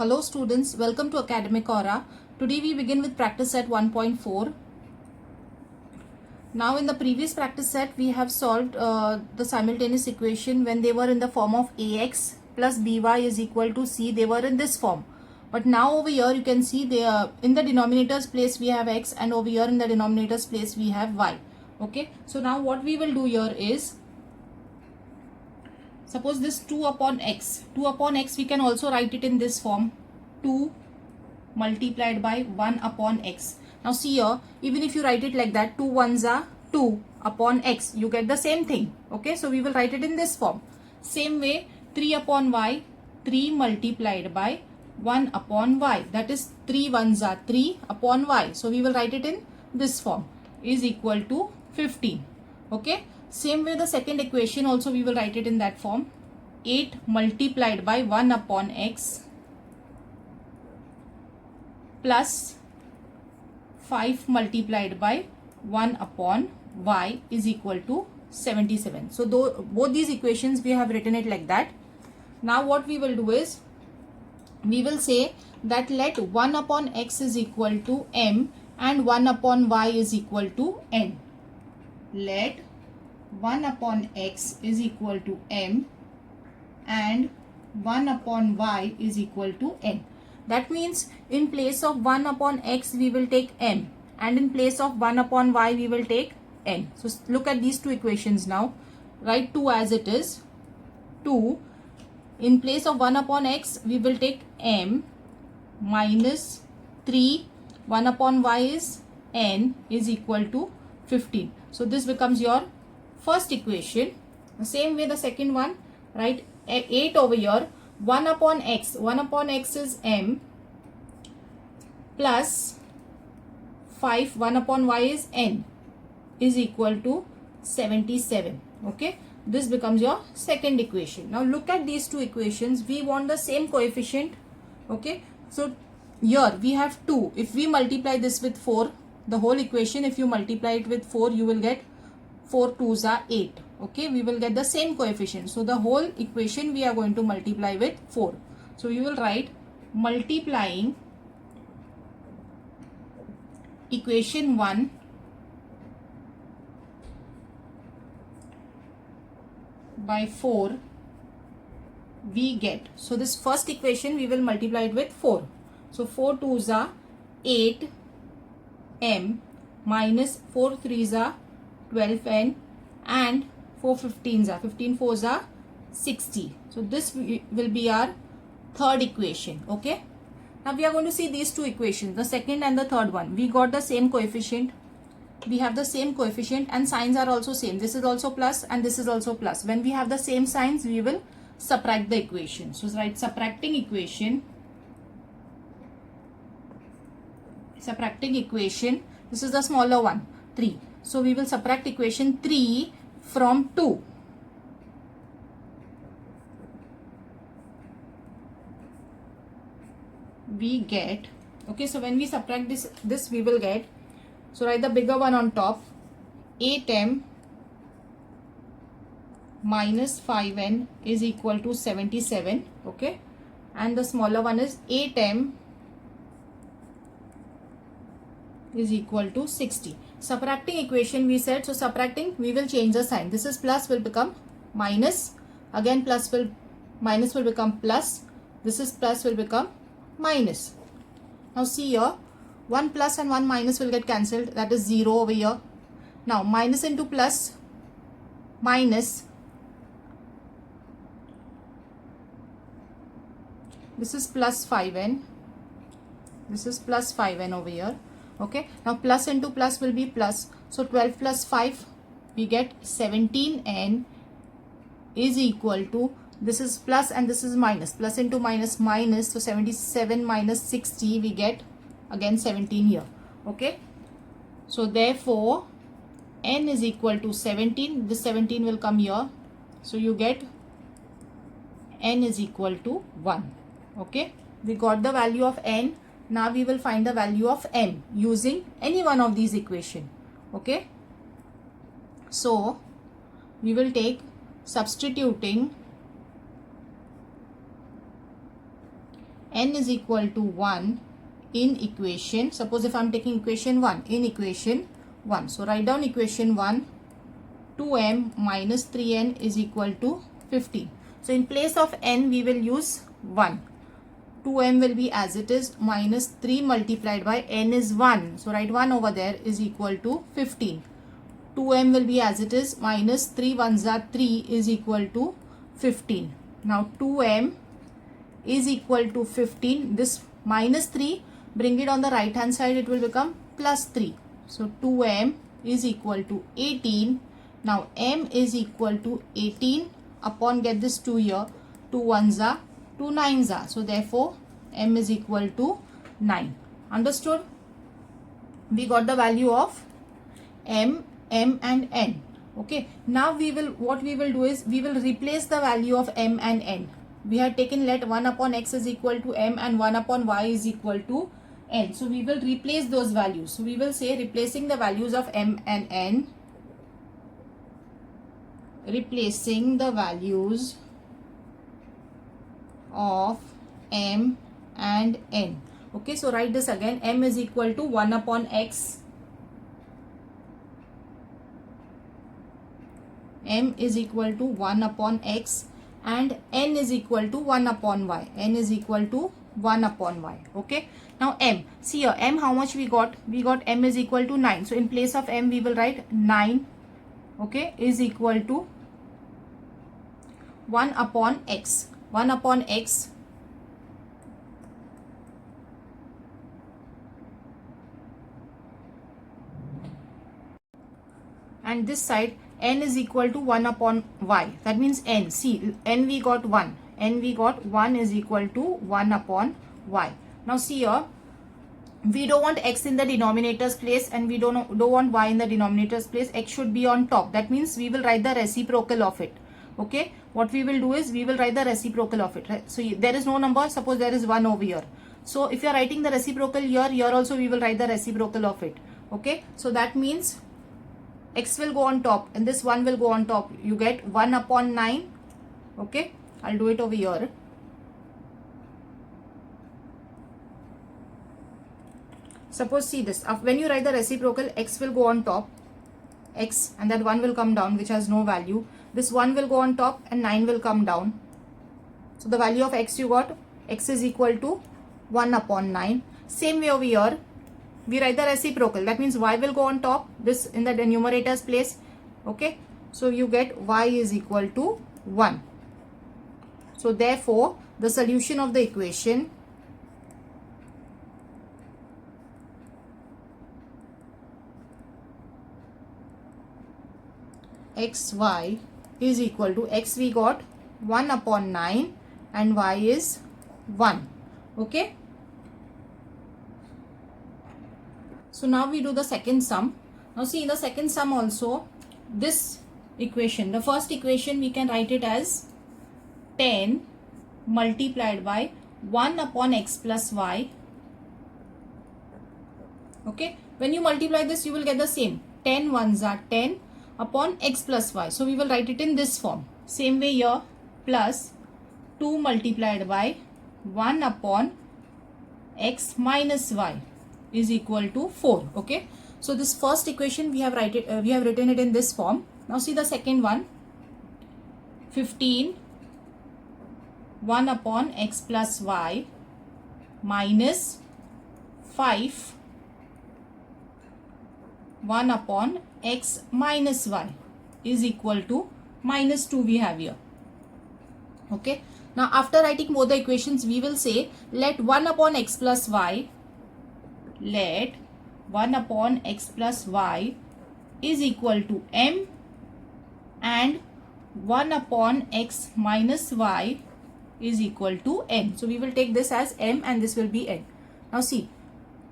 Hello students, welcome to Academic Aura. Today we begin with practice set 1.4. Now in the previous practice set we have solved the simultaneous equation when they were in the form of ax plus by is equal to c. They were in this form. But now over here you can see they are in the denominator's place we have x, and over here in the denominator's place we have y. Okay, so now what we will do here is, suppose this 2 upon x. 2 upon x we can also write it in this form, 2 multiplied by 1 upon x. Now see here, even if you write it like that, 2 ones are 2 upon x, you get the same thing. Okay, so we will write it in this form. Same way, 3 upon y, 3 multiplied by 1 upon y. That is 3 ones are 3 upon y. So we will write it in this form, is equal to 15. Okay. Same way the second equation also we will write it in that form, 8 multiplied by 1 upon x plus 5 multiplied by 1 upon y is equal to 77. So both these equations we have written it like that. Now what we will do is, we will say that let 1 upon x is equal to m and 1 upon y is equal to n. Let 1 upon x is equal to m and 1 upon y is equal to n. That means in place of 1 upon x we will take m, and in place of 1 upon y we will take n. So look at these two equations now. Write 2 as it is. 2 in place of 1 upon x we will take m minus 3, 1 upon y is n, is equal to 15. So this becomes your first equation. The same way the second one, write 8 over here, 1 upon x is m plus 5, 1 upon y is n, is equal to 77. Okay, this becomes your second equation. Now look at these two equations. We want the same coefficient. Okay, so here we have 2. If we multiply this with 4, the whole equation, if you multiply it with 4, you will get 4 2s are 8. Okay, we will get the same coefficient. So the whole equation we are going to multiply with 4. So you will write multiplying equation 1 by 4 we get. So this first equation we will multiply it with 4. So 4 2s are 8 m minus 4 3s are 12n and 4 15s are 15 4s are 60. So this will be our third equation. Okay, now we are going to see these two equations, the second and the third one. We got the same coefficient, we have the same coefficient, and signs are also same. This is also plus and this is also plus. When we have the same signs we will subtract the equation. So write subtracting equation. This is the smaller one, 3. So we will subtract equation 3 from 2. We get, okay, so when we subtract this we will get, so write the bigger one on top, 8m minus 5n is equal to 77. Okay, and the smaller one is 8m is equal to 60. Subtracting equation we said, so subtracting we will change the sign. This is plus will become minus, again minus will become plus, this is plus will become minus. Now see here, 1 plus and 1 minus will get cancelled, that is 0 over here. Now minus into plus, minus, this is plus 5n, this is plus 5n over here. Okay, now plus into plus will be plus, so 12 plus 5 we get 17n is equal to, this is plus and this is minus, plus into minus minus, so 77 minus 60 we get again 17 here. Okay, so therefore n is equal to 17, this 17 will come here, so you get n is equal to 1. Okay, we got the value of n. Now we will find the value of m using any one of these equations. Okay, so we will take substituting n is equal to 1 in equation, suppose if I am taking equation 1, in equation 1. So write down equation 1, 2m minus 3n is equal to 15. So in place of n we will use 1. 2m will be as it is, minus 3 multiplied by n is 1. So write 1 over there, is equal to 15. 2m will be as it is, minus 3 ones are 3 is equal to 15. Now 2m is equal to 15. This minus 3, bring it on the right hand side, it will become plus 3. So 2m is equal to 18. Now m is equal to 18 upon, get this 2 here, 2 ones are, 2 nines are. So therefore m is equal to 9. Understood? We got the value of m and n. Okay, now what we will do is we will replace the value of m and n. We had taken let 1 upon x is equal to m and 1 upon y is equal to n. So we will replace those values. So we will say replacing the values of m and n, replacing the values of m and n. Okay, so write this again. M is equal to 1 upon x, m is equal to 1 upon x, and n is equal to 1 upon y. N is equal to 1 upon y. Okay, now m, see here, m how much we got? We got m is equal to 9. So in place of m we will write 9, okay, is equal to 1 upon x. 1 upon x and this side n is equal to 1 upon y. That means n, see, n we got 1. N we got 1 is equal to 1 upon y. Now see here, we don't want x in the denominator's place and we don't want y in the denominator's place. X should be on top. That means we will write the reciprocal of it. Okay, what we will do is we will write the reciprocal of it. Right? So there is no number, suppose there is 1 over here. So if you are writing the reciprocal here also we will write the reciprocal of it. Okay, so that means x will go on top and this 1 will go on top. You get 1 upon 9. Okay, I'll do it over here. Suppose see this, when you write the reciprocal, x will go on top, x, and that 1 will come down which has no value. This 1 will go on top and 9 will come down. So the value of x you got, x is equal to 1 upon 9. Same way over here, we write the reciprocal. That means y will go on top, this in the numerator's place. Okay, so you get y is equal to 1. So therefore, the solution of the equation xy is equal to, x we got 1 upon 9 and y is 1. Okay. So now we do the second sum. Now see, in the second sum also, this equation, the first equation we can write it as 10 multiplied by 1 upon x plus y. Okay, when you multiply this you will get the same, 10 ones are 10 upon x plus y. So we will write it in this form. Same way here, plus 2 multiplied by 1 upon x minus y is equal to 4. Okay, so this first equation we have written it in this form. Now see the second one, 15 1 upon x plus y minus 5 1 upon x minus y is equal to minus 2 we have here. Okay, now after writing both the equations we will say let 1 upon x plus y, let 1 upon x plus y is equal to m and 1 upon x minus y is equal to n. So we will take this as m and this will be n. Now see,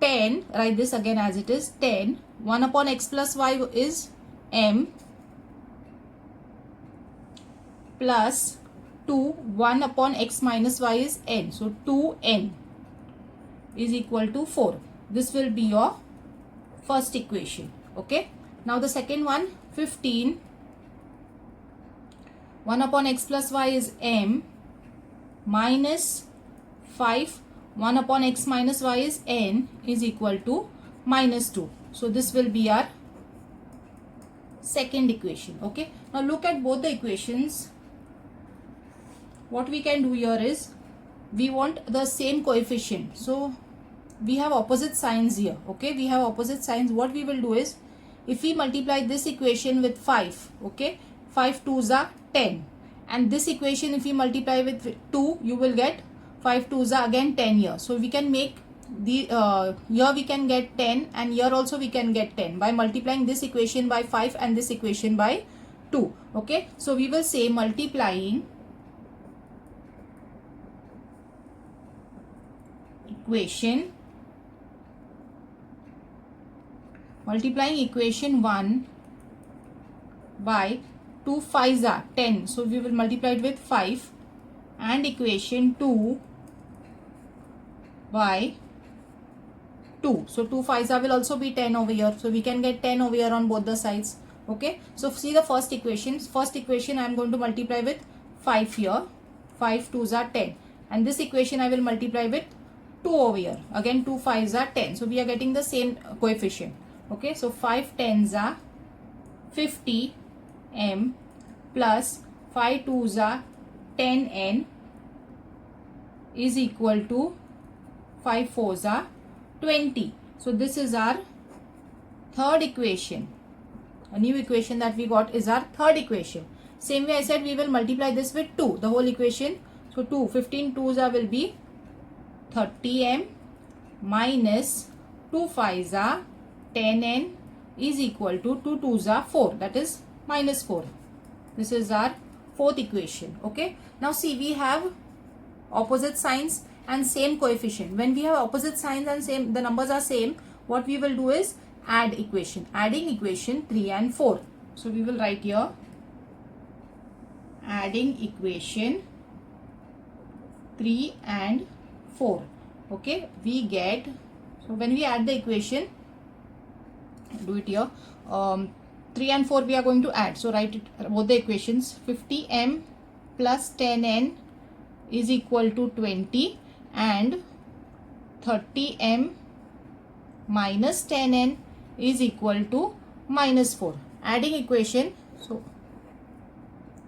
10, write this again as it is, 10, 1 upon x plus y is m plus 2, 1 upon x minus y is n. So 2n is equal to 4. This will be your first equation. Okay. Now the second one, 15, 1 upon x plus y is m minus 5 1 upon x minus y is n is equal to minus 2. So this will be our second equation. Okay. Now look at both the equations. What we can do here is we want the same coefficient. So we have opposite signs here. Okay. We have opposite signs. What we will do is if we multiply this equation with 5. Okay. 5 2s are 10. And this equation if we multiply with 2, you will get 5 2s are again 10 here. So we can make the here we can get 10 and here also we can get 10 by multiplying this equation by 5 and this equation by 2. Okay. So we will say multiplying equation 1 by 2 5s are 10. So we will multiply it with 5 and equation 2 by 2. So 2 5s are will also be 10 over here. So we can get 10 over here on both the sides. Okay. So see the first equation. First equation I am going to multiply with 5 here. 5 2s are 10. And this equation I will multiply with 2 over here. Again 2 5s are 10. So we are getting the same coefficient. Okay. So 5 10s are 50 m plus 5 2s are 10n is equal to 5 4s are 20. So this is our third equation. A new equation that we got is our third equation. Same way I said we will multiply this with 2, the whole equation. So 2, 15 2s are will be 30m minus 2 5s are 10n is equal to 2 2s are 4, that is minus 4. This is our fourth equation. Okay. Now see, we have opposite signs and same coefficient. When we have opposite signs and same, the numbers are same, what we will do is add equation. Adding equation 3 and 4. So we will write here adding equation 3 and 4. Okay. We get, so when we add the equation, do it here, 3 and 4 we are going to add. So write it, both the equations. 50m plus 10n is equal to 20 and 30m minus 10n is equal to minus 4. Adding equation, so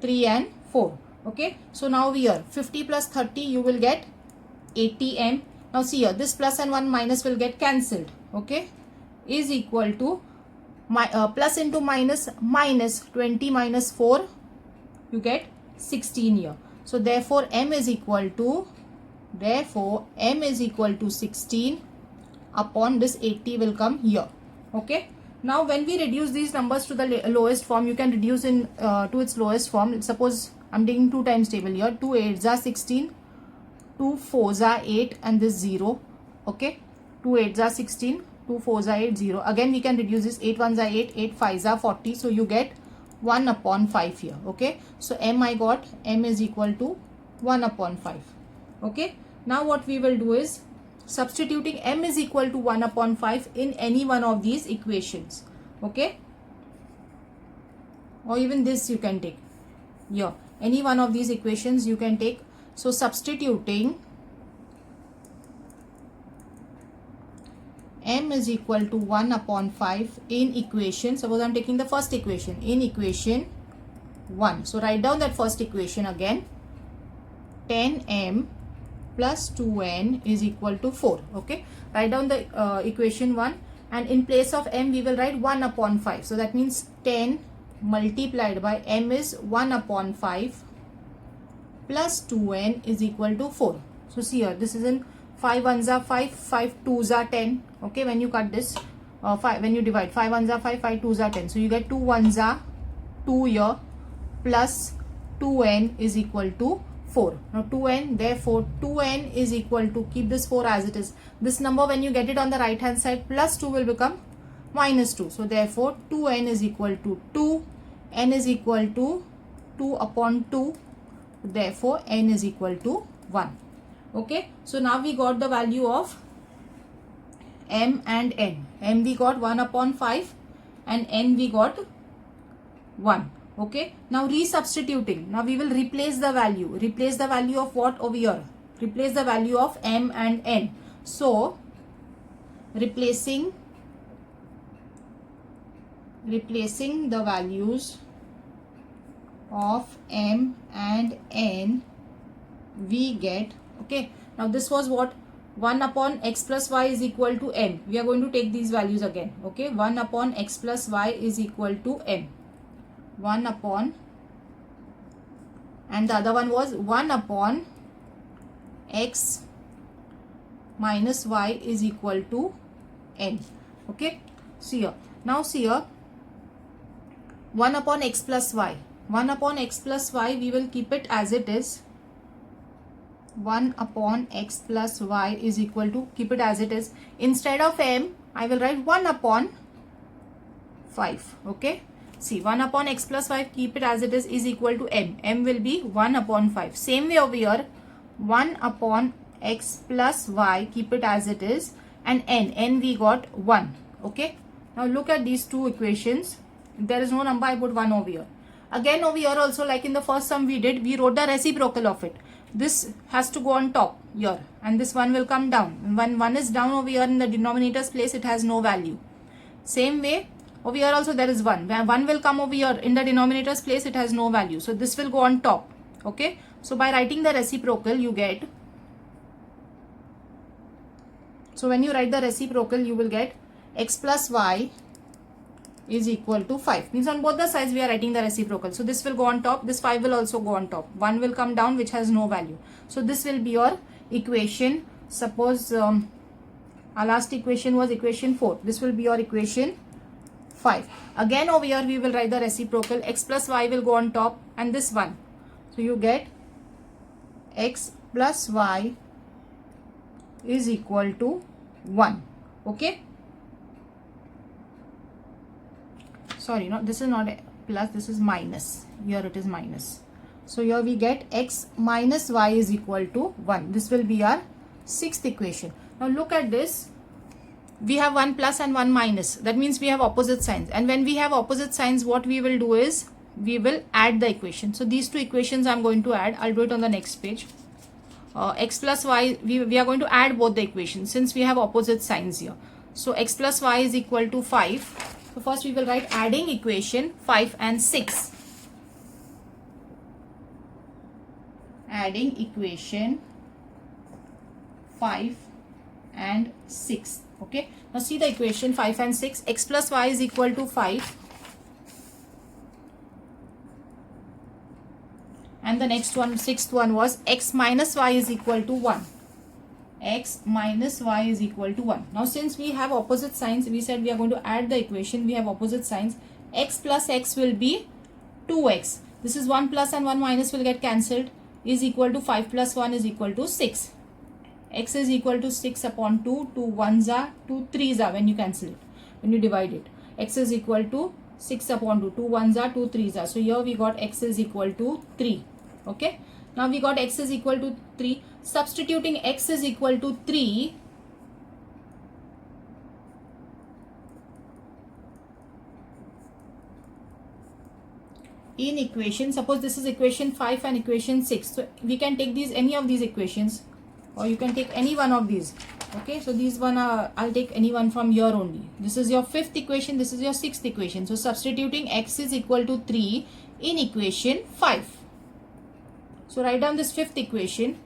3 and 4. Okay. So now here 50 plus 30 you will get 80m. Now see here, this plus and 1 minus will get cancelled. Okay. Is equal to plus into minus, minus 20 minus 4, you get 16 here. So therefore m is equal to 16 upon this 80 will come here. Okay. Now when we reduce these numbers to the lowest form, you can reduce in to its lowest form. Suppose I'm taking 2 times table here. 2 8s are 16, 2 4s are 8 and this 0. Okay. 2 8s are 16. 2 4s are 8, 0. Again we can reduce this. 8 1s are 8, 8 5s are 40. So you get 1 upon 5 here. Okay. So m I got, m is equal to 1 upon 5. Okay. Now what we will do is substituting m is equal to 1 upon 5 in any one of these equations. Okay. Or even this you can take. Yeah. Any one of these equations you can take. So substituting m is equal to 1 upon 5 in equation, suppose I'm taking the first equation, in equation 1. So write down that first equation again. 10m plus 2n is equal to 4. Okay. Write down the equation 1 and in place of m we will write 1 upon 5. So that means 10 multiplied by m is 1 upon 5 plus 2n is equal to 4. So see here, this is in 5 1s are 5, 5 2s are 10. Okay, when you cut this, when you divide, 5 1s are 5, 5 2s are 10. So you get 2 1s are 2 here plus 2n is equal to 4. Now 2n, therefore 2n is equal to, keep this 4 as it is. This number when you get it on the right hand side, plus 2 will become minus 2. So therefore 2n is equal to 2, n is equal to 2 upon 2. Therefore n is equal to 1. Okay, so now we got the value of m and n. M we got 1 upon 5 and n we got 1. Okay, now resubstituting. Now we will replace the value. Replace the value of what over here? replace the value of m and n. So replacing the values of m and n, we get, okay, now this was what, 1 upon x plus y is equal to m. We are going to take these values again, okay, 1 upon x plus y is equal to m, 1 upon, and the other one was 1 upon x minus y is equal to n. Okay, see here, now see here, 1 upon x plus y, 1 upon x plus y, we will keep it as it is. 1 upon x plus y is equal to, keep it as it is. Instead of m, I will write 1 upon 5. Okay, see, 1 upon x plus 5, keep it as it is equal to m. M will be 1 upon 5. Same way over here, 1 upon x plus y, keep it as it is, and n we got 1. Okay, now look at these two equations. If there is no number, I put 1 over here. Again over here also, like in the first sum we did, we wrote the reciprocal of it. This has to go on top here, and this one will come down. When 1 is down over here in the denominator's place, it has no value. Same way over here also there is 1. When 1 will come over here in the denominator's place, it has no value. So this will go on top. Okay, so by writing the reciprocal, you get, so when you write the reciprocal, you will get x plus y is equal to 5. Means on both the sides we are writing the reciprocal. So this will go on top, this 5 will also go on top. 1 will come down, which has no value. So this will be your equation. Suppose our last equation was equation 4. This will be your equation 5. Again over here we will write the reciprocal. X plus y will go on top, and this one. So you get x plus y is equal to 1. Okay. Sorry, no, this is not a plus, this is minus. Here it is minus. So here we get x minus y is equal to 1. This will be our sixth equation. Now look at this. We have 1 plus and 1 minus. That means we have opposite signs. And when we have opposite signs, what we will do is, we will add the equation. So these two equations I am going to add. I'll do it on the next page. X plus y, we are going to add both the equations since we have opposite signs here. So x plus y is equal to 5. So first we will write adding equation 5 and 6. Adding equation 5 and 6. Okay. Now see the equation 5 and 6. X plus y is equal to 5. And the next one, sixth one was x minus y is equal to 1. X minus y is equal to 1. Now since we have opposite signs, we said we are going to add the equation. We have opposite signs. X plus x will be 2x. This is 1 plus and 1 minus will get cancelled. Is equal to 5 plus 1 is equal to 6. X is equal to 6 upon 2. 2 1s are, 2 3s are when you cancel it, when you divide it. X is equal to 6 upon 2. 2 1s are, 2 3s are. So here we got x is equal to 3. Okay. Now we got x is equal to 3. Substituting x is equal to 3. In equation, suppose this is equation 5 and equation 6. So we can take these, any of these equations, or you can take any one of these. Okay, so these one are, I'll take any one from here only. This is your fifth equation, this is your sixth equation. So substituting x is equal to 3 in equation 5. So write down this fifth equation,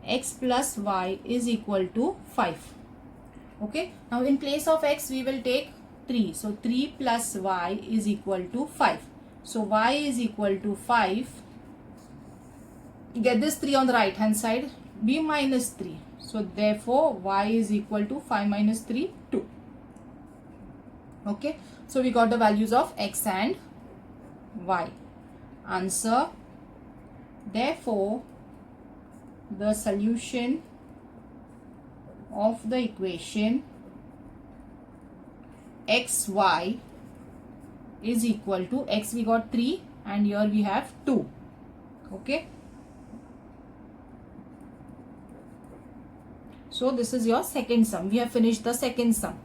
x plus y is equal to 5. Okay, now in place of x we will take 3. So 3 plus y is equal to 5. So y is equal to 5. Get this 3 on the right hand side, b minus 3. So therefore y is equal to 5 minus 3, 2. Okay, so we got the values of x and y. Answer. Therefore, the solution of the equation xy is equal to, x we got 3 and here we have 2. Okay. So this is your second sum. We have finished the second sum.